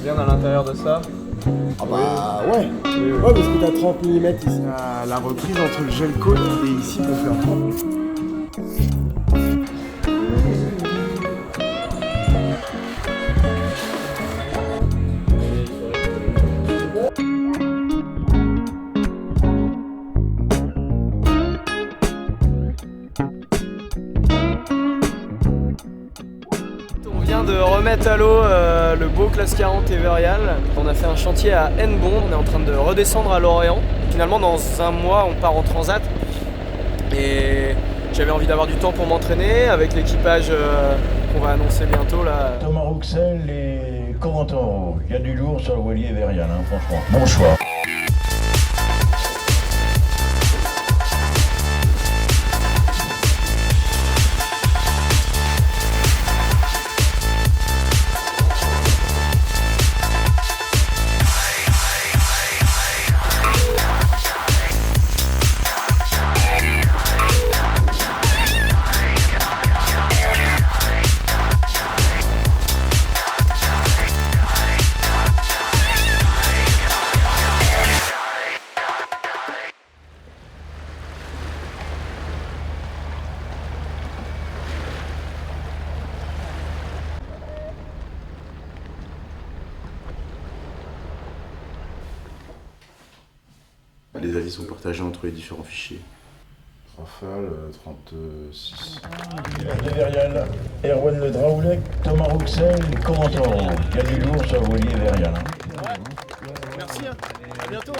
bien à l'intérieur de ça. Ah bah ouais. Ouais, parce que t'as 30 mm ici. La reprise entre le gel coat et ici pour faire 30. On vient de remettre à l'eau le beau classe 40 Everial. On a fait un chantier à Hennebont, on est en train de redescendre à Lorient. Finalement dans un mois on part en transat et j'avais envie d'avoir du temps pour m'entraîner avec l'équipage qu'on va annoncer bientôt là. Thomas Rouxel et Corentin Rowe. Il y a du lourd sur le voilier Everial, hein, franchement. Bon choix. Les avis sont partagés entre les différents fichiers. Rafale 36. Everial, Erwan Le Draoulec, Thomas Rouxel et Corentin Rowe. Il y a du lourd sur le voilier Everial. Hein. Merci, à bientôt.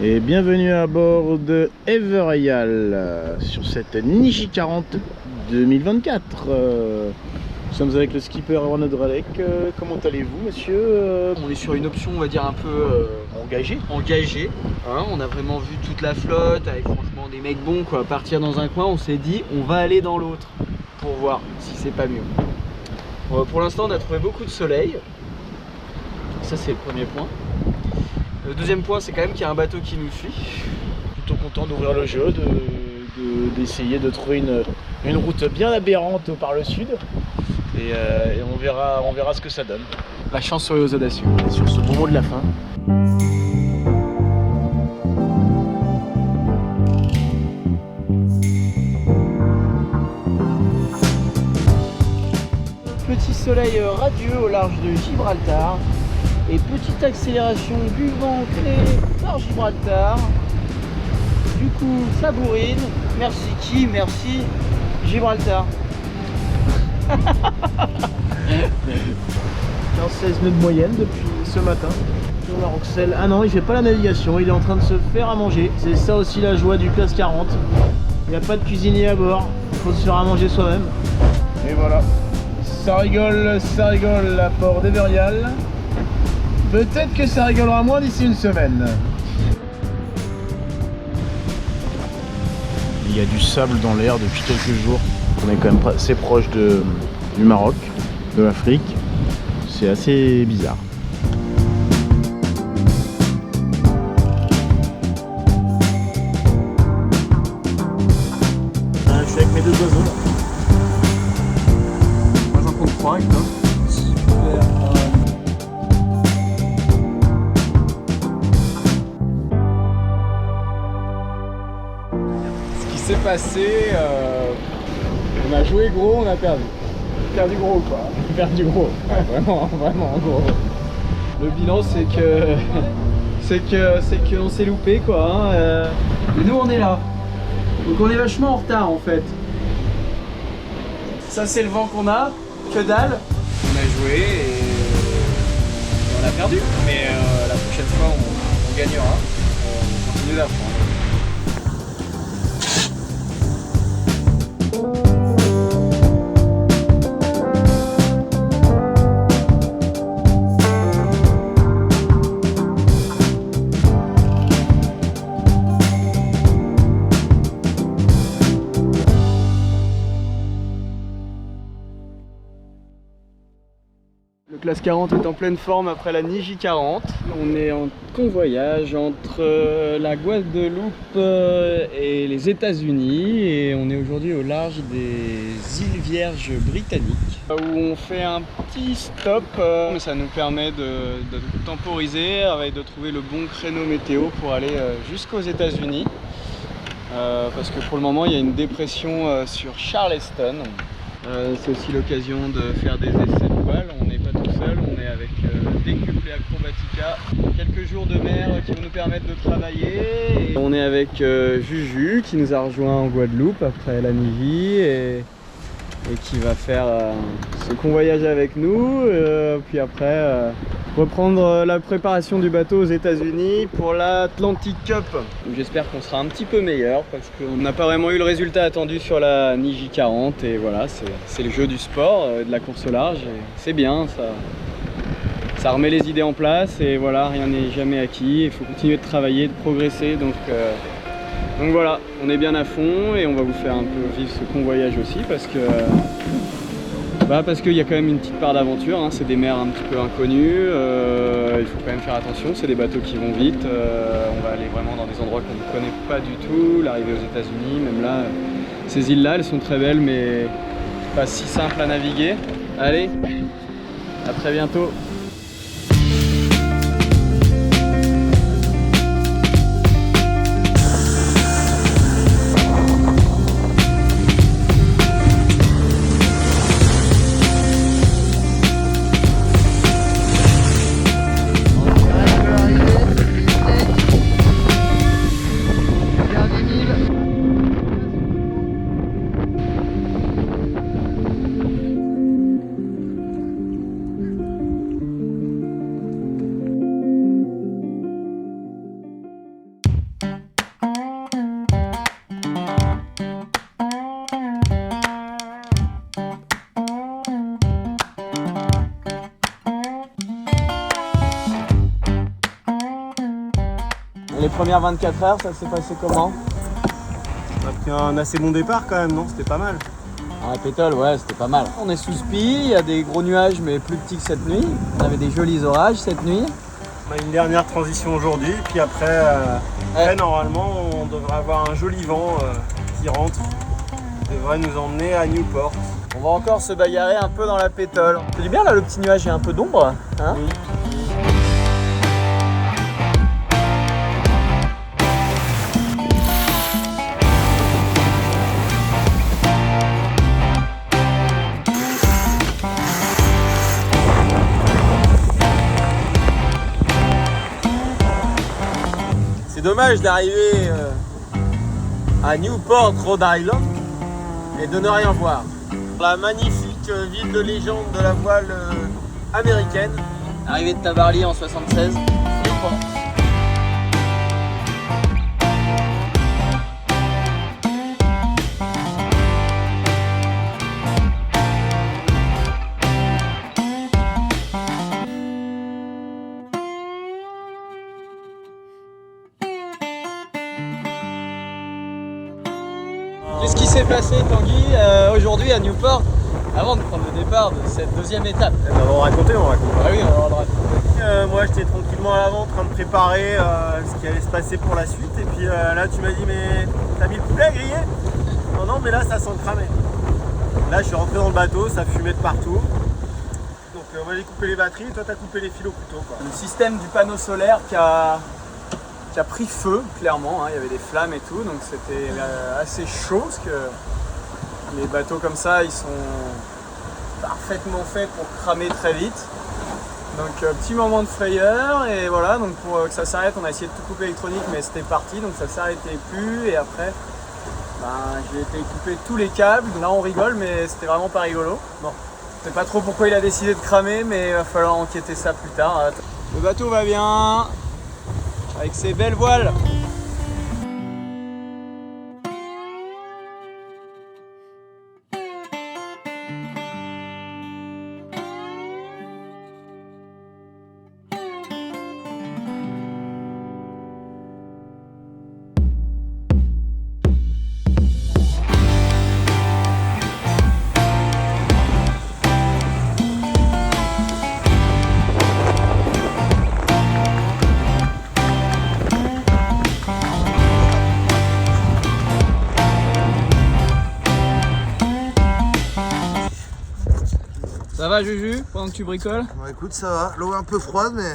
Et bienvenue à bord de Everial sur cette Niji 40 2024. Nous sommes avec le skipper Erwan Le Draoulec. Comment allez-vous, monsieur? On est sur une option, on va dire, un peu engagée. Hein, on a vraiment vu toute la flotte avec franchement des mecs bons quoi. Partir dans un coin, on s'est dit on va aller dans l'autre pour voir si c'est pas mieux. Pour l'instant, on a trouvé beaucoup de soleil. Ça, c'est le premier point. Le deuxième point, c'est quand même qu'il y a un bateau qui nous suit. Plutôt content d'ouvrir le jeu, d'essayer de trouver une route bien aberrante par le sud. Et on verra ce que ça donne. La chance sur les audacieux. Et sur ce bon mot de la fin. Petit soleil radieux au large de Gibraltar. Et petite accélération du vent créée par Gibraltar. Du coup, ça bourrine. Merci qui? Merci Gibraltar. 16 nœuds de moyenne depuis ce matin. Thomas Rouxel, ah non, il fait pas la navigation, il est en train de se faire à manger. C'est ça aussi la joie du classe 40. Il n'y a pas de cuisinier à bord, il faut se faire à manger soi-même. Et voilà, ça rigole à bord d'Everial. Peut-être que ça rigolera moins d'ici une semaine. Il y a du sable dans l'air depuis quelques jours. On est quand même assez proche du Maroc, de l'Afrique. C'est assez bizarre. Je suis avec mes deux oiseaux là. Moi j'en compte 3 avec toi. Super. Ce qui s'est passé, on a joué gros, on a perdu. Perdu gros quoi. Perdu gros. Ouais, vraiment gros. Le bilan c'est que on s'est loupé quoi. Hein. Et nous on est là. Donc on est vachement en retard en fait. Ça c'est le vent qu'on a, que dalle. On a joué et on a perdu. Mais la prochaine fois on gagnera. On continue d'apprendre. Le classe 40 est en pleine forme après la Niji 40. On est en convoyage entre la Guadeloupe et les États-Unis et on est aujourd'hui au large des îles Vierges britanniques où on fait un petit stop. Ça nous permet de temporiser et de trouver le bon créneau météo pour aller jusqu'aux États-Unis parce que pour le moment il y a une dépression sur Charleston. C'est aussi l'occasion de faire des essais de voile. On n'est pas tout seul, on est avec Décuple et Acrobatica. Quelques jours de mer qui vont nous permettre de travailler. Et on est avec Juju qui nous a rejoint en Guadeloupe après la Niji et qui va faire ce convoyage avec nous. Puis après reprendre la préparation du bateau aux États-Unis pour l'Atlantic Cup. J'espère qu'on sera un petit peu meilleur parce qu'on n'a pas vraiment eu le résultat attendu sur la Niji 40 et voilà, c'est le jeu du sport, de la course au large et c'est bien, ça remet les idées en place et voilà, rien n'est jamais acquis, il faut continuer de travailler, de progresser donc voilà, on est bien à fond et on va vous faire un peu vivre ce convoyage aussi parce qu'il y a quand même une petite part d'aventure, hein. C'est des mers un petit peu inconnues, il faut quand même faire attention, c'est des bateaux qui vont vite, on va aller vraiment dans des endroits qu'on ne connaît pas du tout, l'arrivée aux États-Unis, même là, ces îles-là, elles sont très belles mais pas si simples à naviguer. Allez, à très bientôt. Les premières 24 heures, ça s'est passé comment? On a pris un assez bon départ quand même, non? C'était pas mal. Ah, pétole, ouais, c'était pas mal. On est sous spi, il y a des gros nuages mais plus petits que cette nuit. On avait des jolis orages cette nuit. On a une dernière transition aujourd'hui, puis après, normalement, on devrait avoir un joli vent qui rentre. Il devrait nous emmener à Newport. On va encore se bagarrer un peu dans la pétole. C'est du bien là, le petit nuage, il y a un peu d'ombre, hein? Oui. C'est dommage d'arriver à Newport, Rhode Island et de ne rien voir. La magnifique ville de légende de la voile américaine. Arrivée de Tabarly en 76. Newport. Qu'est-ce qui s'est passé, Tanguy, aujourd'hui à Newport, avant de prendre le départ de cette deuxième étape? On va raconter, on raconte. Ah oui, on va avoir le raconter. Moi j'étais tranquillement à l'avant en train de préparer ce qui allait se passer pour la suite et puis là tu m'as dit mais t'as mis le poulet à griller? Non mais là ça sent cramé. Là je suis rentré dans le bateau, ça fumait de partout. Donc moi j'ai coupé les batteries, toi t'as coupé les fils au couteau quoi. Le système du panneau solaire qui a pris feu, clairement, hein. Il y avait des flammes et tout, donc c'était assez chaud parce que les bateaux comme ça ils sont parfaitement faits pour cramer très vite. Donc petit moment de frayeur et voilà, donc pour que ça s'arrête on a essayé de tout couper électronique mais c'était parti donc ça s'arrêtait plus et après j'ai été couper tous les câbles. Là on rigole mais c'était vraiment pas rigolo. Bon, je sais pas trop pourquoi il a décidé de cramer mais il va falloir enquêter ça plus tard. Le bateau va bien. avec ses belles voiles. Ça va Juju, pendant que tu bricoles? Bon, écoute, ça va. L'eau est un peu froide, mais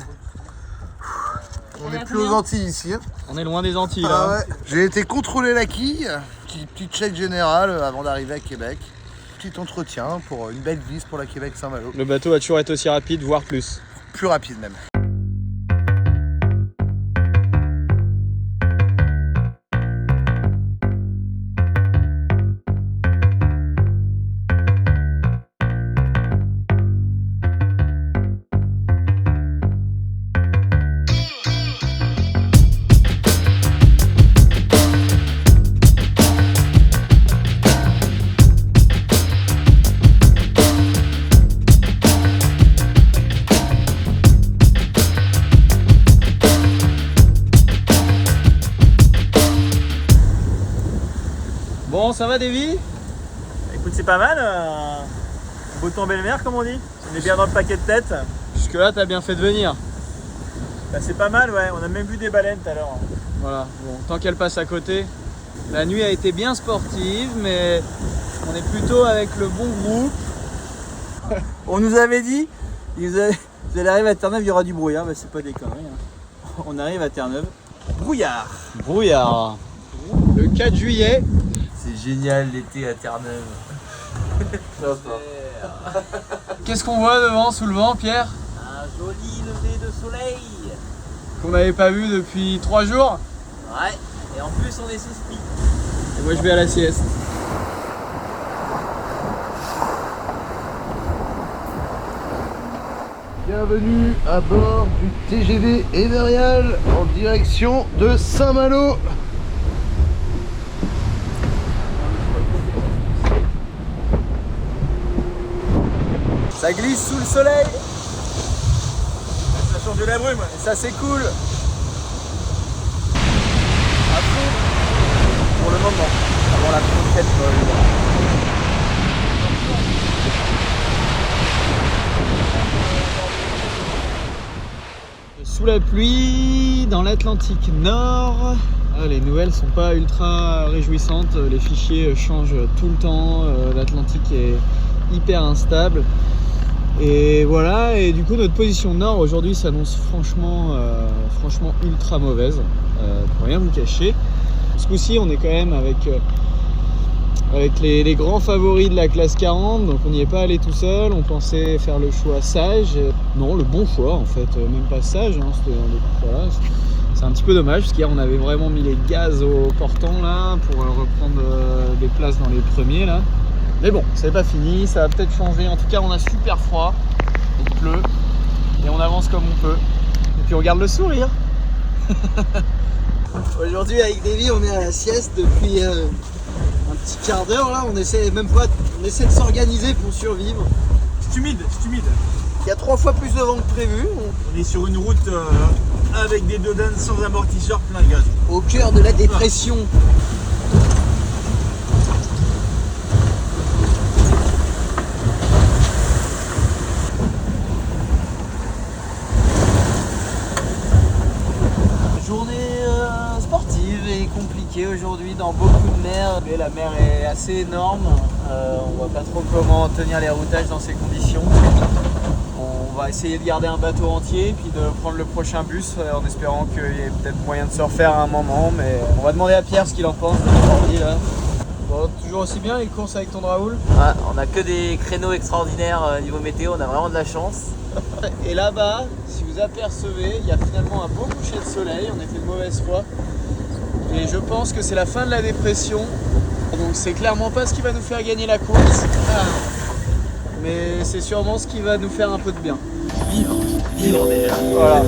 on n'est plus aux Antilles ici. Hein. On est loin des Antilles Ah là. ouais. J'ai été contrôler la quille, petit check général avant d'arriver à Québec. Petit entretien pour une belle vis pour la Québec-Saint-Malo. Le bateau va toujours être aussi rapide, voire plus. Plus rapide même. Bon, ça va Davy? Écoute, c'est pas mal. Beau temps belle-mère, comme on dit. On est bien dans le paquet de tête. Jusque là, t'as bien fait de venir. Bah, c'est pas mal, ouais. On a même vu des baleines tout à l'heure. Voilà, bon, tant qu'elle passe à côté. La nuit a été bien sportive, mais on est plutôt avec le bon groupe. On nous avait dit, vous allez arriver à Terre-Neuve, il y aura du brouillard. Bah, c'est pas des conneries. Hein. On arrive à Terre-Neuve, brouillard. Brouillard. Le 4 juillet. C'est génial l'été à Terre-Neuve. Qu'est-ce qu'on voit devant, sous le vent, Pierre? Un joli lever de soleil. Qu'on n'avait pas vu depuis 3 jours. Ouais, et en plus on est sous spi. Et moi je vais à la sieste. Bienvenue à bord du TGV Éverial en direction de Saint-Malo. Ça glisse sous le soleil. Ça change de la brume. Et ça c'est cool. À fond pour le moment, avant la prochaine vol. Sous la pluie, dans l'Atlantique Nord. Ah, les nouvelles sont pas ultra réjouissantes, les fichiers changent tout le temps, l'Atlantique est hyper instable. Et voilà, et du coup notre position nord aujourd'hui s'annonce franchement ultra mauvaise, pour rien vous cacher. Ce coup-ci on est quand même avec les grands favoris de la classe 40, donc on n'y est pas allé tout seul, on pensait faire le choix sage. Non, le bon choix en fait, même pas sage, hein, voilà, c'est un petit peu dommage parce qu'hier on avait vraiment mis les gaz au portant là pour reprendre des places dans les premiers là. Mais bon, c'est pas fini, ça va peut-être changer. En tout cas, on a super froid, il pleut, et on avance comme on peut. Et puis on garde le sourire. Aujourd'hui avec Davy, on est à la sieste depuis un petit quart d'heure là. On essaie de s'organiser pour survivre. C'est humide, c'est humide. Il y a 3 fois plus de vent que prévu. On est sur une route avec des dodanes sans amortisseur, plein de gaz. Au cœur de la dépression. Journée sportive et compliquée aujourd'hui dans beaucoup de mers. Mais la mer est assez énorme, on voit pas trop comment tenir les routages dans ces conditions. On va essayer de garder un bateau entier puis de prendre le prochain bus en espérant qu'il y ait peut-être moyen de se refaire à un moment, mais on va demander à Pierre ce qu'il en pense de l'ordi là. Bon, toujours aussi bien les courses avec ton Raoul? Ouais, on a que des créneaux extraordinaires niveau météo, on a vraiment de la chance. Et là-bas, si vous apercevez, il y a finalement un beau coucher de soleil, on était de mauvaise foi. Et je pense que c'est la fin de la dépression. Donc c'est clairement pas ce qui va nous faire gagner la course. Mais c'est sûrement ce qui va nous faire un peu de bien. Vivre en mer. Voilà.